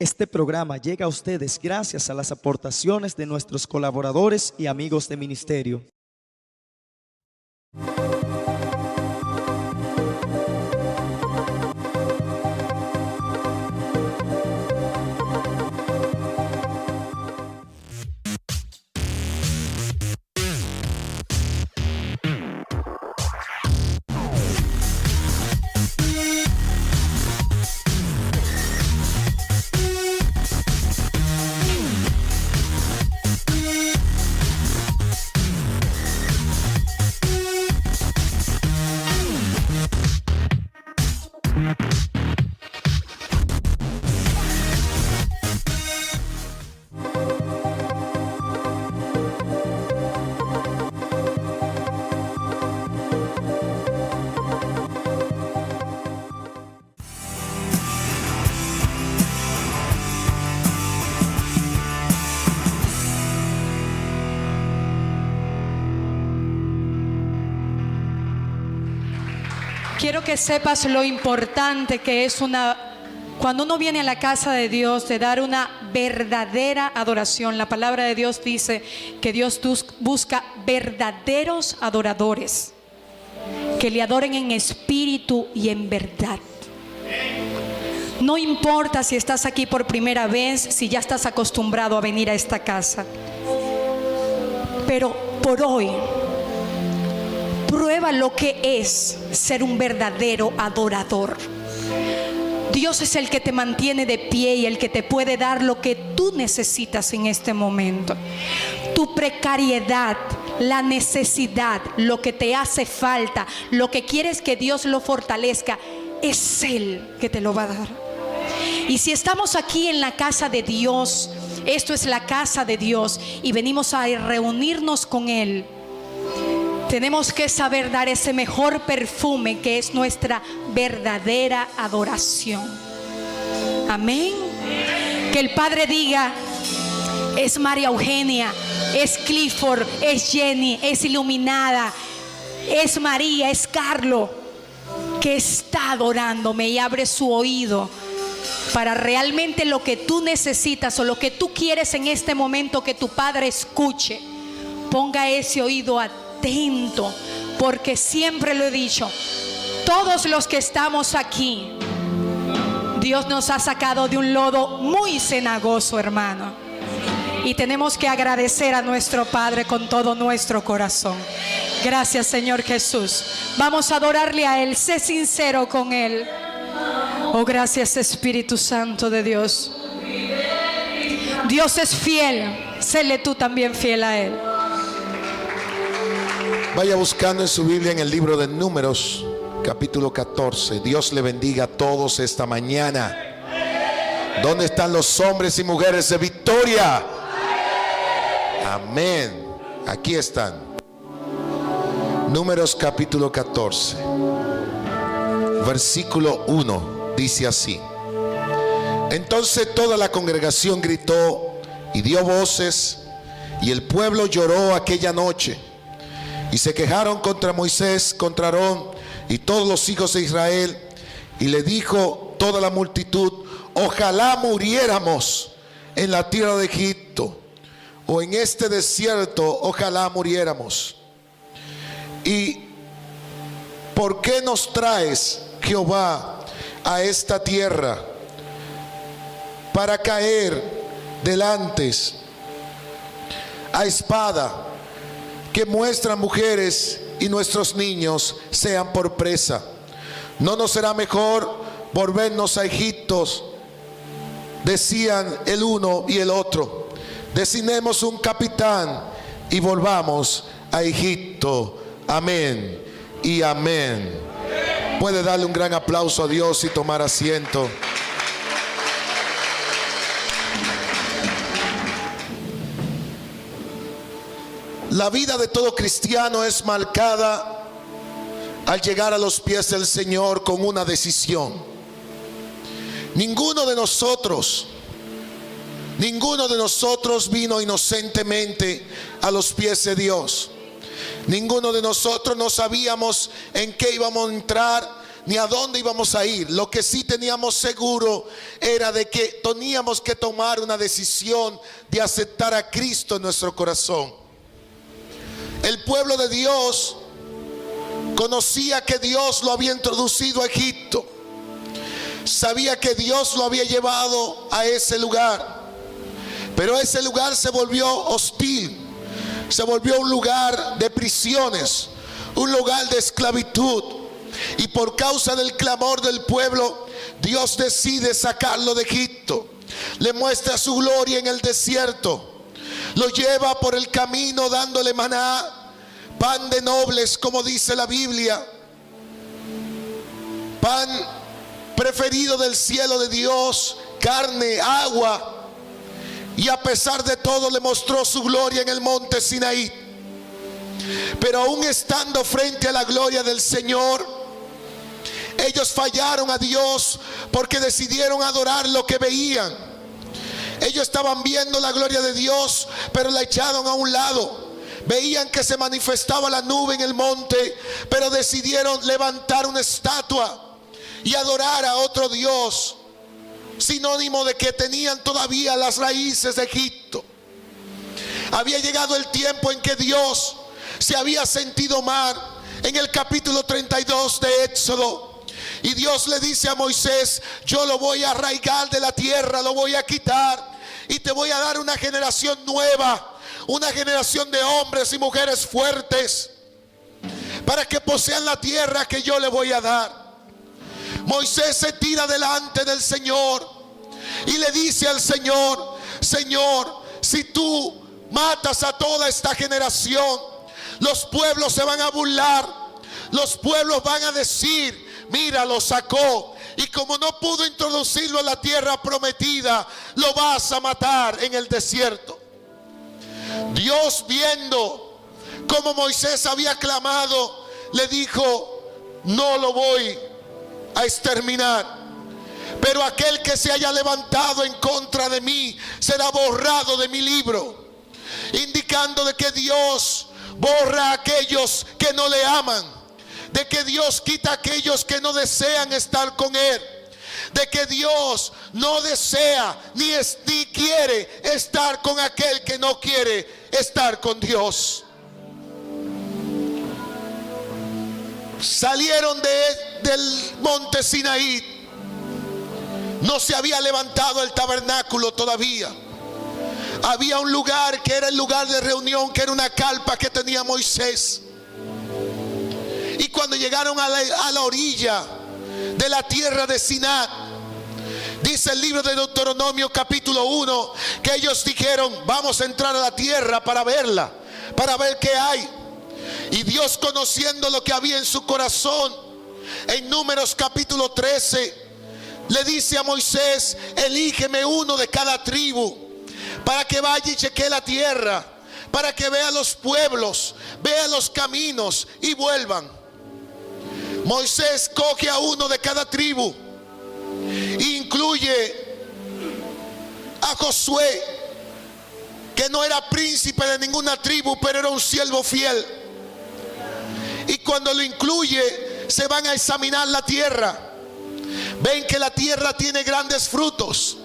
Este programa llega a ustedes gracias a las aportaciones de nuestros colaboradores y amigos de ministerio. Quiero que sepas lo importante que es cuando uno viene a la casa de Dios, de dar una verdadera adoración. La palabra de Dios dice que Dios busca verdaderos adoradores, que le adoren en espíritu y en verdad. No importa si estás aquí por primera vez, si ya estás acostumbrado a venir a esta casa, pero por hoy prueba lo que es ser un verdadero adorador. Dios es el que te mantiene de pie y el que te puede dar lo que tú necesitas en este momento. Tu precariedad, la necesidad, lo que te hace falta, lo que quieres que Dios lo fortalezca, es Él que te lo va a dar. Y si estamos aquí en la casa de Dios, esto es la casa de Dios y venimos a reunirnos con Él, tenemos que saber dar ese mejor perfume que es nuestra verdadera adoración. Amén. Que el Padre diga: es María Eugenia, es Clifford, es Jenny, es Iluminada, es María, es Carlos, que está adorándome, y abre su oído para realmente lo que tú necesitas o lo que tú quieres en este momento que tu Padre escuche. Ponga ese oído atento, porque siempre lo he dicho, todos los que estamos aquí, Dios nos ha sacado de un lodo muy cenagoso, hermano, y tenemos que agradecer a nuestro Padre con todo nuestro corazón. Gracias, Señor Jesús. Vamos a adorarle a Él. Sé sincero con Él. Oh, gracias, Espíritu Santo de Dios. Dios es fiel. Séle tú también fiel a Él. Vaya buscando en su Biblia en el libro de Números, capítulo 14. Dios le bendiga a todos esta mañana. ¿Dónde están los hombres y mujeres de victoria? Amén. Aquí están. Números capítulo 14, versículo 1, dice así: entonces toda la congregación gritó y dio voces, y el pueblo lloró aquella noche. Y se quejaron contra Moisés, contra Aarón y todos los hijos de Israel. Y le dijo toda la multitud: ojalá muriéramos en la tierra de Egipto, o en este desierto, ojalá muriéramos. ¿Y por qué nos traes, Jehová, a esta tierra para caer delante a espada, que nuestras mujeres y nuestros niños sean por presa? ¿No nos será mejor volvernos a Egipto? Decían el uno y el otro. Designemos un capitán y volvamos a Egipto. Amén y amén. Puede darle un gran aplauso a Dios y tomar asiento. La vida de todo cristiano es marcada al llegar a los pies del Señor con una decisión. Ninguno de nosotros vino inocentemente a los pies de Dios. Ninguno de nosotros no sabíamos en qué íbamos a entrar, ni a dónde íbamos a ir. Lo que sí teníamos seguro era de que teníamos que tomar una decisión de aceptar a Cristo en nuestro corazón. El pueblo de Dios conocía que Dios lo había introducido a Egipto. Sabía que Dios lo había llevado a ese lugar. Pero ese lugar se volvió hostil. Se volvió un lugar de prisiones, un lugar de esclavitud. Y por causa del clamor del pueblo, Dios decide sacarlo de Egipto. Le muestra su gloria en el desierto. Lo lleva por el camino dándole maná, pan de nobles, como dice la Biblia. Pan preferido del cielo de Dios, carne, agua. Y a pesar de todo le mostró su gloria en el monte Sinaí. Pero aún estando frente a la gloria del Señor, ellos fallaron a Dios porque decidieron adorar lo que veían. Ellos estaban viendo la gloria de Dios, pero la echaron a un lado. Veían que se manifestaba la nube en el monte, pero decidieron levantar una estatua y adorar a otro Dios, sinónimo de que tenían todavía las raíces de Egipto. Había llegado el tiempo en que Dios se había sentido mal. En el capítulo 32 de Éxodo, y Dios le dice a Moisés: yo lo voy a arraigar de la tierra, lo voy a quitar, y te voy a dar una generación nueva, una generación de hombres y mujeres fuertes, para que posean la tierra que yo le voy a dar. Moisés se tira delante del Señor y le dice al Señor: Señor, si tú matas a toda esta generación, los pueblos se van a burlar, los pueblos van a decir: mira, lo sacó, y como no pudo introducirlo en la tierra prometida, lo vas a matar en el desierto. Dios, viendo como Moisés había clamado, le dijo: no lo voy a exterminar, pero aquel que se haya levantado en contra de mí será borrado de mi libro, indicando de que Dios borra a aquellos que no le aman, de que Dios quita a aquellos que no desean estar con Él, de que Dios no desea ni quiere estar con aquel que no quiere estar con Dios. Salieron del monte Sinaí. No se había levantado el tabernáculo todavía. Había un lugar que era el lugar de reunión, que era una carpa que tenía Moisés. Y cuando llegaron a la orilla de la tierra de Siná, dice el libro de Deuteronomio capítulo 1, que ellos dijeron: vamos a entrar a la tierra para verla, para ver qué hay. Y Dios, conociendo lo que había en su corazón, en Números capítulo 13, le dice a Moisés: elígeme uno de cada tribu para que vaya y chequee la tierra, para que vea los pueblos, vea los caminos y vuelvan. Moisés coge a uno de cada tribu e incluye a Josué, que no era príncipe de ninguna tribu, pero era un siervo fiel. Y cuando lo incluye, se van a examinar la tierra. Ven que la tierra tiene grandes frutos,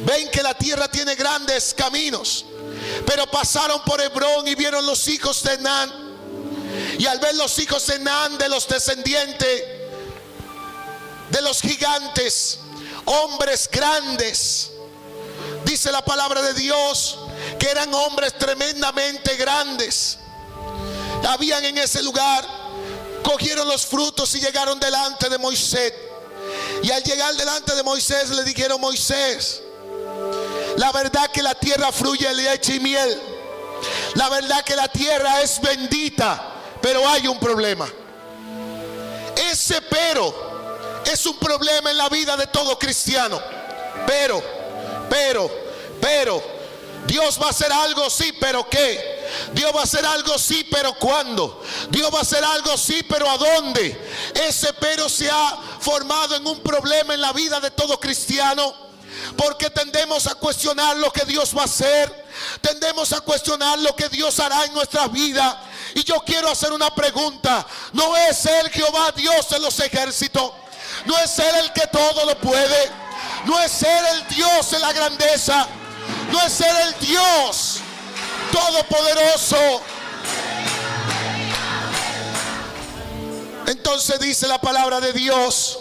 ven que la tierra tiene grandes caminos. Pero pasaron por Hebrón y vieron los hijos de Enán. Y al ver los hijos de Enán, de los descendientes de los gigantes, hombres grandes, dice la palabra de Dios que eran hombres tremendamente grandes, habían en ese lugar. Cogieron los frutos y llegaron delante de Moisés. Y al llegar delante de Moisés le dijeron: Moisés, la verdad que la tierra fluye leche y miel, la verdad que la tierra es bendita, pero hay un problema. Ese pero es un problema en la vida de todo cristiano. Pero Dios va a hacer algo, sí, pero ¿qué? Dios va a hacer algo, sí, pero ¿cuándo? Dios va a hacer algo, sí, pero ¿a dónde? Ese pero se ha formado en un problema en la vida de todo cristiano, porque tendemos a cuestionar lo que Dios va a hacer, tendemos a cuestionar lo que Dios hará en nuestras vidas, Y yo quiero hacer una pregunta. ¿No es Él Jehová Dios de los ejércitos? ¿No es Él el que todo lo puede? ¿No es Él el Dios de la grandeza? ¿No es Él el Dios todopoderoso? Entonces dice la palabra de Dios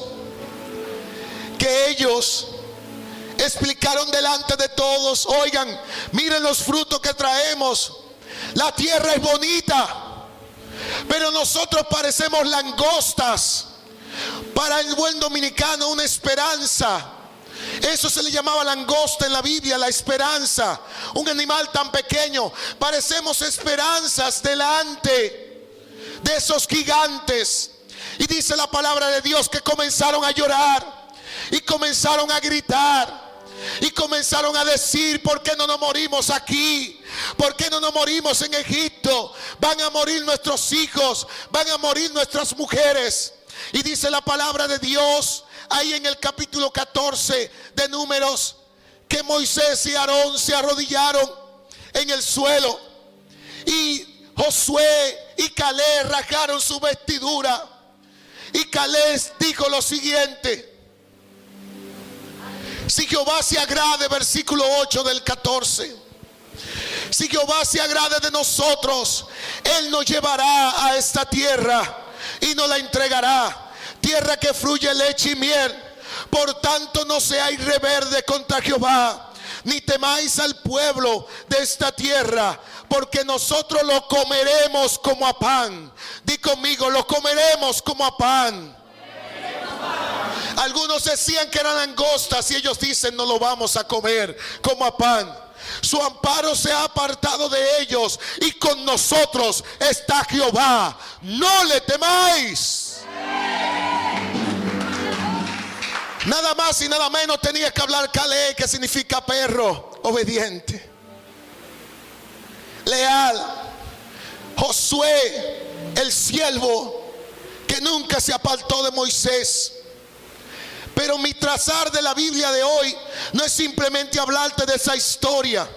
que ellos explicaron delante de todos: oigan, miren los frutos que traemos. La tierra es bonita, pero nosotros parecemos langostas. Para el buen dominicano, una esperanza. Eso se le llamaba langosta en la Biblia, la esperanza. Un animal tan pequeño. Parecemos esperanzas delante de esos gigantes. Y dice la palabra de Dios que comenzaron a llorar y comenzaron a gritar y comenzaron a decir: ¿por qué no nos morimos aquí? ¿Por qué no nos morimos en Egipto? Van a morir nuestros hijos, van a morir nuestras mujeres. Y dice la palabra de Dios ahí en el capítulo 14 de Números que Moisés y Aarón se arrodillaron en el suelo, y Josué y Caleb rasgaron su vestidura. Y Caleb dijo lo siguiente: si Jehová se agrade, versículo 8 del 14, si Jehová se agrade de nosotros, Él nos llevará a esta tierra y nos la entregará, tierra que fluye leche y miel. Por tanto, no seáis rebelde contra Jehová, ni temáis al pueblo de esta tierra, porque nosotros lo comeremos como a pan. Di conmigo: lo comeremos como a pan. Algunos decían que eran langostas y ellos dicen: no lo vamos a comer como a pan. Su amparo se ha apartado de ellos, y con nosotros está Jehová. No le temáis. Nada más y nada menos tenía que hablar Caleb, que significa perro obediente, leal. Josué, el siervo que nunca se apartó de Moisés. Pero mi trazar de la Biblia de hoy no es simplemente hablarte de esa historia,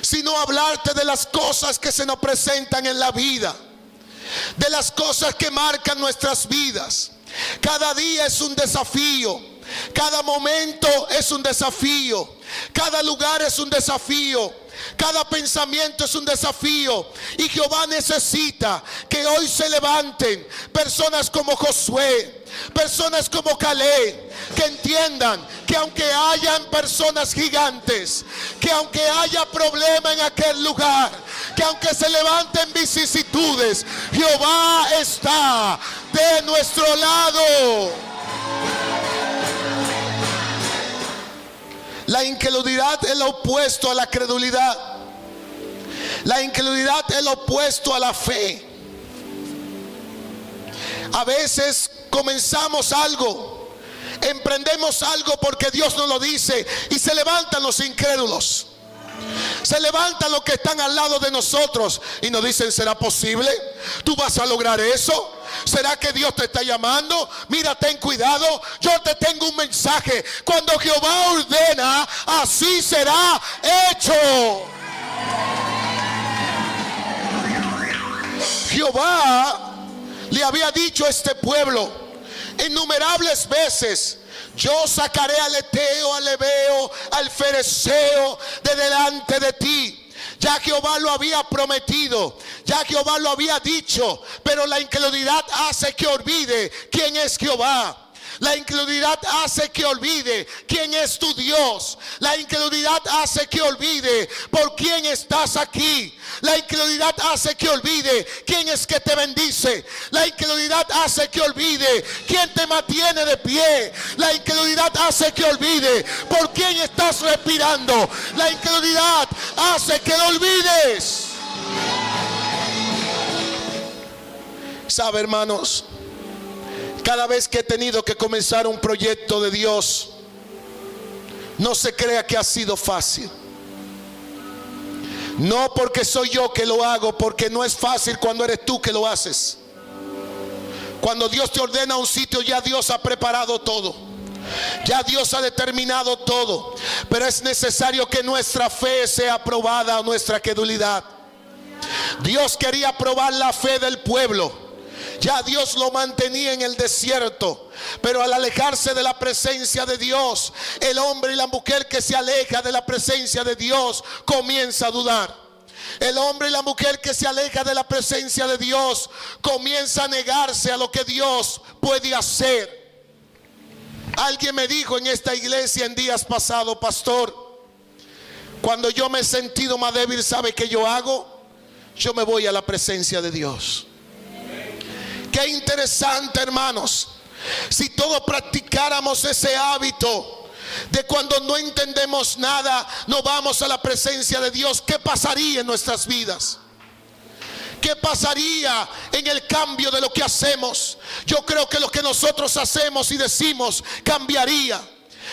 sino hablarte de las cosas que se nos presentan en la vida, de las cosas que marcan nuestras vidas. Cada día es un desafío, cada momento es un desafío, cada lugar es un desafío, cada pensamiento es un desafío. Y Jehová necesita que hoy se levanten personas como Josué, personas como Caleb, que entiendan que aunque hayan personas gigantes, que aunque haya problema en aquel lugar, que aunque se levanten vicisitudes, Jehová está de nuestro lado. La incredulidad es lo opuesto a la credulidad. La incredulidad es lo opuesto a la fe. A veces comenzamos algo, emprendemos algo porque Dios nos lo dice, y se levantan los incrédulos, se levantan los que están al lado de nosotros y nos dicen: ¿será posible? ¿Tú vas a lograr eso? ¿Será que Dios te está llamando? Mira, ten cuidado, yo te tengo un mensaje. Cuando Jehová ordena, así será hecho. Jehová le había dicho a este pueblo innumerables veces: yo sacaré al Eteo, al Ebeo, al Fereceo de delante de ti. Ya Jehová lo había prometido, ya Jehová lo había dicho, pero la incredulidad hace que olvide quién es Jehová. La incredulidad hace que olvide quién es tu Dios. La incredulidad hace que olvide por quién estás aquí. La incredulidad hace que olvide quién es que te bendice. La incredulidad hace que olvide quién te mantiene de pie. La incredulidad hace que olvide por quién estás respirando. La incredulidad hace que lo olvides. ¿Sabe, hermanos? Cada vez que he tenido que comenzar un proyecto de Dios, no se crea que ha sido fácil. No porque soy yo que lo hago, porque no es fácil cuando eres tú que lo haces. Cuando Dios te ordena un sitio, ya Dios ha preparado todo, ya Dios ha determinado todo. Pero es necesario que nuestra fe sea probada a nuestra credulidad. Dios quería probar la fe del pueblo. Ya Dios lo mantenía en el desierto, pero al alejarse de la presencia de Dios, el hombre y la mujer que se aleja de la presencia de Dios comienza a dudar. El hombre y la mujer que se aleja de la presencia de Dios comienza a negarse a lo que Dios puede hacer. Alguien me dijo en esta iglesia en días pasados: pastor, cuando yo me he sentido más débil, ¿sabe qué yo hago? Yo me voy a la presencia de Dios. Qué interesante, hermanos. Si todos practicáramos ese hábito de cuando no entendemos nada, no vamos a la presencia de Dios, ¿qué pasaría en nuestras vidas? ¿Qué pasaría en el cambio de lo que hacemos? Yo creo que lo que nosotros hacemos y decimos cambiaría.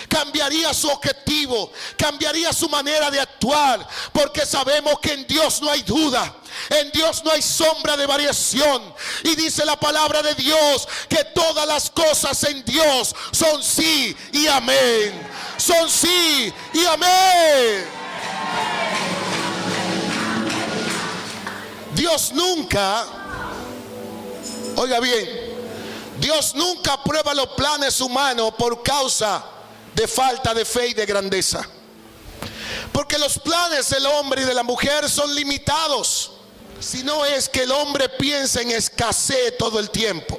Cambiaría su objetivo, cambiaría su manera de actuar, porque sabemos que en Dios no hay duda, en Dios no hay sombra de variación. Y dice la palabra de Dios que todas las cosas en Dios son sí y amén. Son sí y amén. Dios nunca, oiga bien, Dios nunca aprueba los planes humanos por causa de falta de fe y de grandeza. Porque los planes del hombre y de la mujer son limitados. Si no es que el hombre piensa en escasez todo el tiempo,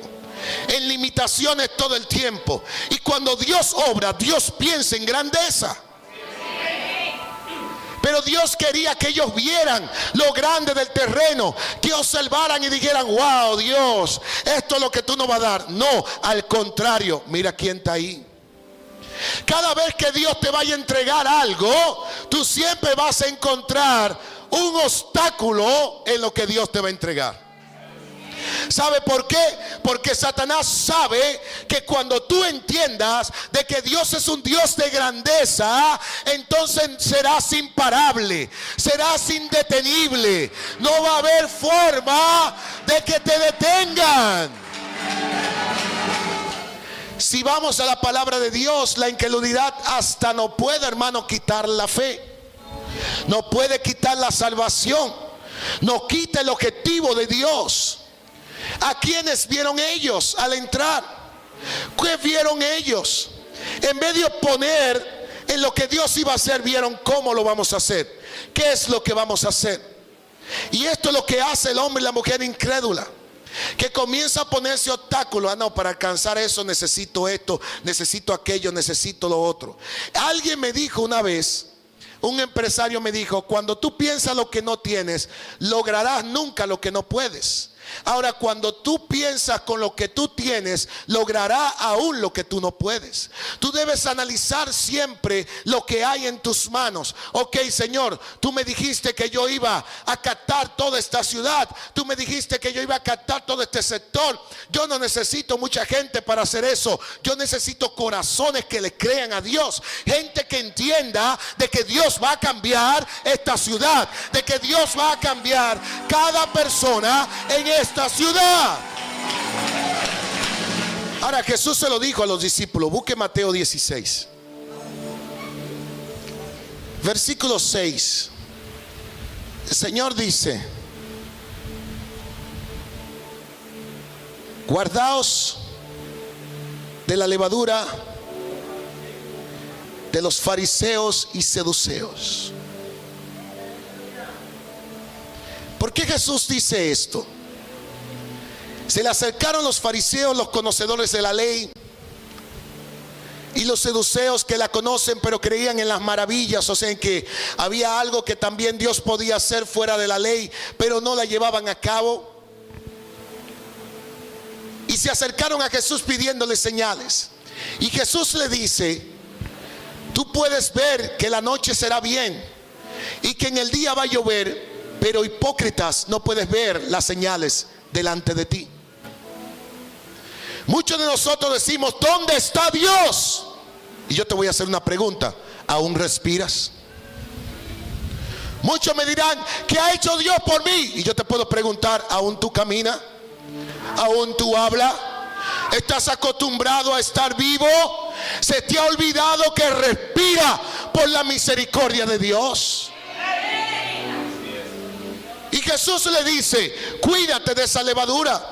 en limitaciones todo el tiempo. Y cuando Dios obra, Dios piensa en grandeza. Pero Dios quería que ellos vieran lo grande del terreno, que observaran y dijeran: wow, Dios, esto es lo que tú nos vas a dar. No, al contrario, mira quién está ahí. Cada vez que Dios te vaya a entregar algo, tú siempre vas a encontrar un obstáculo en lo que Dios te va a entregar. ¿Sabe por qué? Porque Satanás sabe que cuando tú entiendas de que Dios es un Dios de grandeza, entonces serás imparable, serás indetenible. No va a haber forma de que te detengan. Si vamos a la palabra de Dios, la incredulidad hasta no puede, hermano, quitar la fe. No puede quitar la salvación. No quita el objetivo de Dios. ¿A quiénes vieron ellos al entrar? ¿Qué vieron ellos? En vez de oponer en lo que Dios iba a hacer, vieron cómo lo vamos a hacer. ¿Qué es lo que vamos a hacer? Y esto es lo que hace el hombre y la mujer incrédula, que comienza a ponerse obstáculos. Ah, no, para alcanzar eso necesito esto, necesito aquello, necesito lo otro. Alguien me dijo una vez, un empresario me dijo: cuando tú piensas lo que no tienes, lograrás nunca lo que no puedes. Ahora, cuando tú piensas con lo que tú tienes, lograrás aún lo que tú no puedes. Tú debes analizar siempre lo que hay en tus manos. Ok, Señor, tú me dijiste que yo iba a captar toda esta ciudad. Tú me dijiste que yo iba a captar todo este sector. Yo no necesito mucha gente para hacer eso. Yo necesito corazones que le crean a Dios. Gente que entienda de que Dios va a cambiar esta ciudad, de que Dios va a cambiar cada persona en esta ciudad. Ahora, Jesús se lo dijo a los discípulos. Busque Mateo 16, versículo 6. El Señor dice: guardaos de la levadura de los fariseos y seduceos. ¿Por qué Jesús dice esto? Se le acercaron los fariseos, los conocedores de la ley, y los seduceos que la conocen pero creían en las maravillas, o sea, en que había algo que también Dios podía hacer fuera de la ley, pero no la llevaban a cabo. Y se acercaron a Jesús pidiéndole señales. Y Jesús le dice: tú puedes ver que la noche será bien y que en el día va a llover, pero hipócritas, no puedes ver las señales delante de ti. Muchos de nosotros decimos: ¿dónde está Dios? Y yo te voy a hacer una pregunta: ¿aún respiras? Muchos me dirán: ¿qué ha hecho Dios por mí? Y yo te puedo preguntar: ¿aún tú caminas? ¿Aún tú hablas? ¿Estás acostumbrado a estar vivo? ¿Se te ha olvidado que respira por la misericordia de Dios? Y Jesús le dice: cuídate de esa levadura.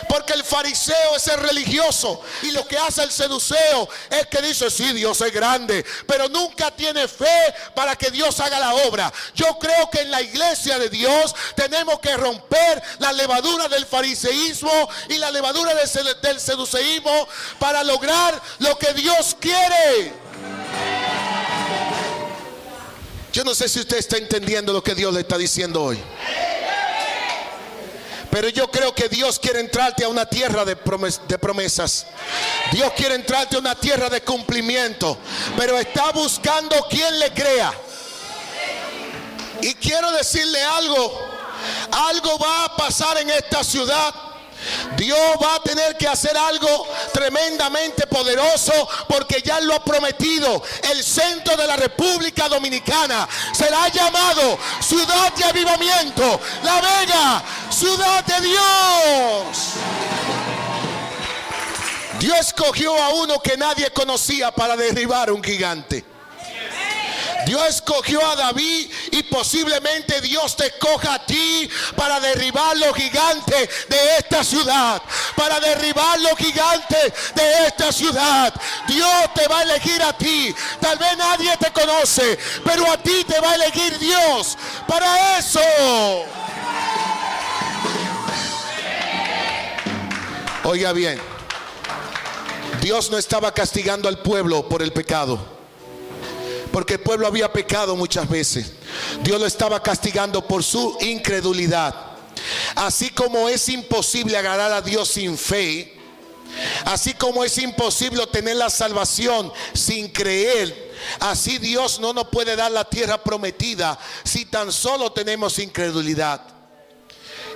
Porque el fariseo es el religioso, y lo que hace el seduceo es que dice: sí, Dios es grande, pero nunca tiene fe para que Dios haga la obra. Yo creo que en la iglesia de Dios tenemos que romper la levadura del fariseísmo y la levadura del seduceísmo para lograr lo que Dios quiere. Yo no sé si usted está entendiendo lo que Dios le está diciendo hoy. Pero yo creo que Dios quiere entrarte a una tierra de promesas. Dios quiere entrarte a una tierra de cumplimiento. Pero está buscando quien le crea. Y quiero decirle algo. Algo va a pasar en esta ciudad. Dios va a tener que hacer algo tremendamente poderoso, porque ya lo ha prometido. El centro de la República Dominicana será llamado Ciudad de Avivamiento, La Vega, Ciudad de Dios. Dios escogió a uno que nadie conocía para derribar un gigante. Dios escogió a David, y posiblemente Dios te escoja a ti para derribar los gigantes de esta ciudad. Para derribar los gigantes de esta ciudad. Dios te va a elegir a ti. Tal vez nadie te conoce, pero a ti te va a elegir Dios para eso. Oiga bien, Dios no estaba castigando al pueblo por el pecado, porque el pueblo había pecado muchas veces. Dios lo estaba castigando por su incredulidad. Así como es imposible agradar a Dios sin fe, así como es imposible obtener la salvación sin creer, así Dios no nos puede dar la tierra prometida si tan solo tenemos incredulidad.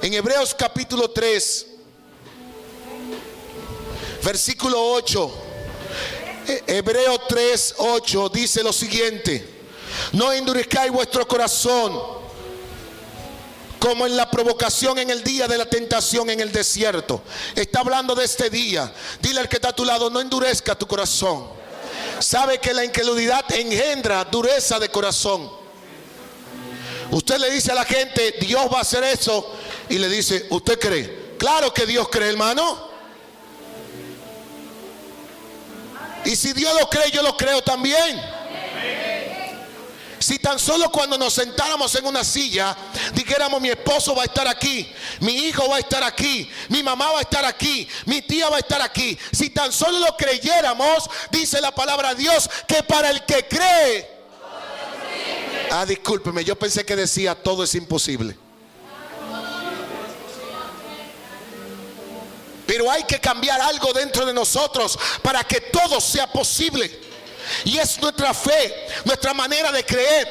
En Hebreos capítulo 3, versículo 8, Hebreos 3:8 dice lo siguiente: no endurezcáis vuestro corazón como en la provocación en el día de la tentación en el desierto. Está hablando de este día. Dile al que está a tu lado: no endurezca tu corazón. Sabe que la incredulidad engendra dureza de corazón. Usted le dice a la gente: Dios va a hacer eso, y le dice: ¿usted cree? Claro que Dios cree, hermano. Y si Dios lo cree, yo lo creo también. Si tan solo cuando nos sentáramos en una silla dijéramos: mi esposo va a estar aquí, mi hijo va a estar aquí, mi mamá va a estar aquí, mi tía va a estar aquí. Si tan solo lo creyéramos, dice la palabra de Dios que para el que cree. Discúlpeme, yo pensé que decía todo es imposible. Pero hay que cambiar algo dentro de nosotros para que todo sea posible. Y es nuestra fe, nuestra manera de creer.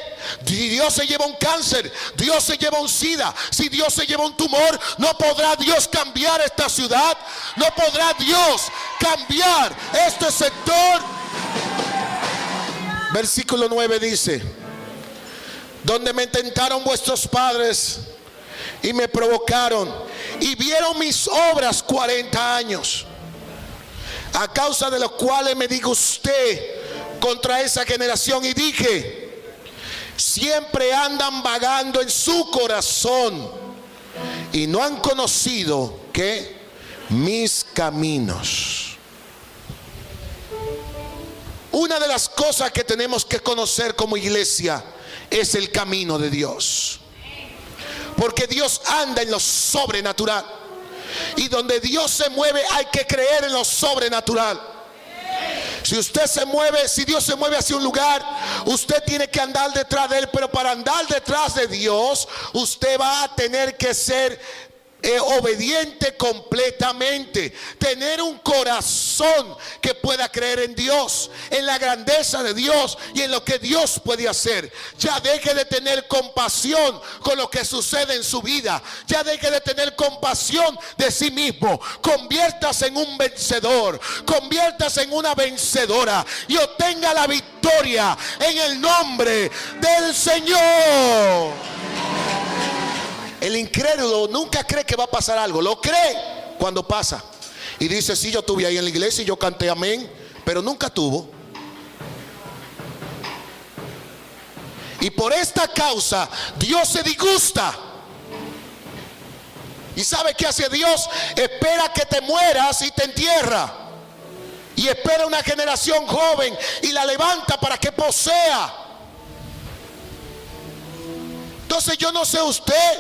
Si Dios se lleva un cáncer, Dios se lleva un SIDA, si Dios se lleva un tumor, no podrá Dios cambiar esta ciudad. No podrá Dios cambiar este sector. Versículo 9 dice: donde me tentaron vuestros padres y me provocaron y vieron mis obras 40 años, a causa de los cuales me disgusté contra esa generación y dije: siempre andan vagando en su corazón y no han conocido que mis caminos. Una de las cosas que tenemos que conocer como iglesia es el camino de Dios. Porque Dios anda en lo sobrenatural. Y donde Dios se mueve hay que creer en lo sobrenatural. Si usted se mueve, si Dios se mueve hacia un lugar, usted tiene que andar detrás de él. Pero para andar detrás de Dios, usted va a tener que ser obediente completamente, tener un corazón que pueda creer en Dios, en la grandeza de Dios y en lo que Dios puede hacer. Ya deje de tener compasión con lo que sucede en su vida, ya deje de tener compasión de sí mismo. Conviértase en un vencedor, conviértase en una vencedora y obtenga la victoria en el nombre del Señor. El incrédulo nunca cree que va a pasar algo, lo cree cuando pasa. Y dice: sí, yo estuve ahí en la iglesia y yo canté amén, pero nunca tuvo. Y por esta causa Dios se disgusta. ¿Y sabe qué hace Dios? Espera que te mueras y te entierra. Y espera una generación joven y la levanta para que posea. Entonces yo no sé usted,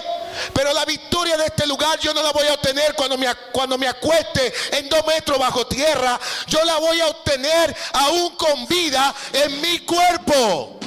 pero la victoria de este lugar yo no la voy a obtener cuando me acueste en 2 metros bajo tierra. Yo la voy a obtener aún con vida en mi cuerpo.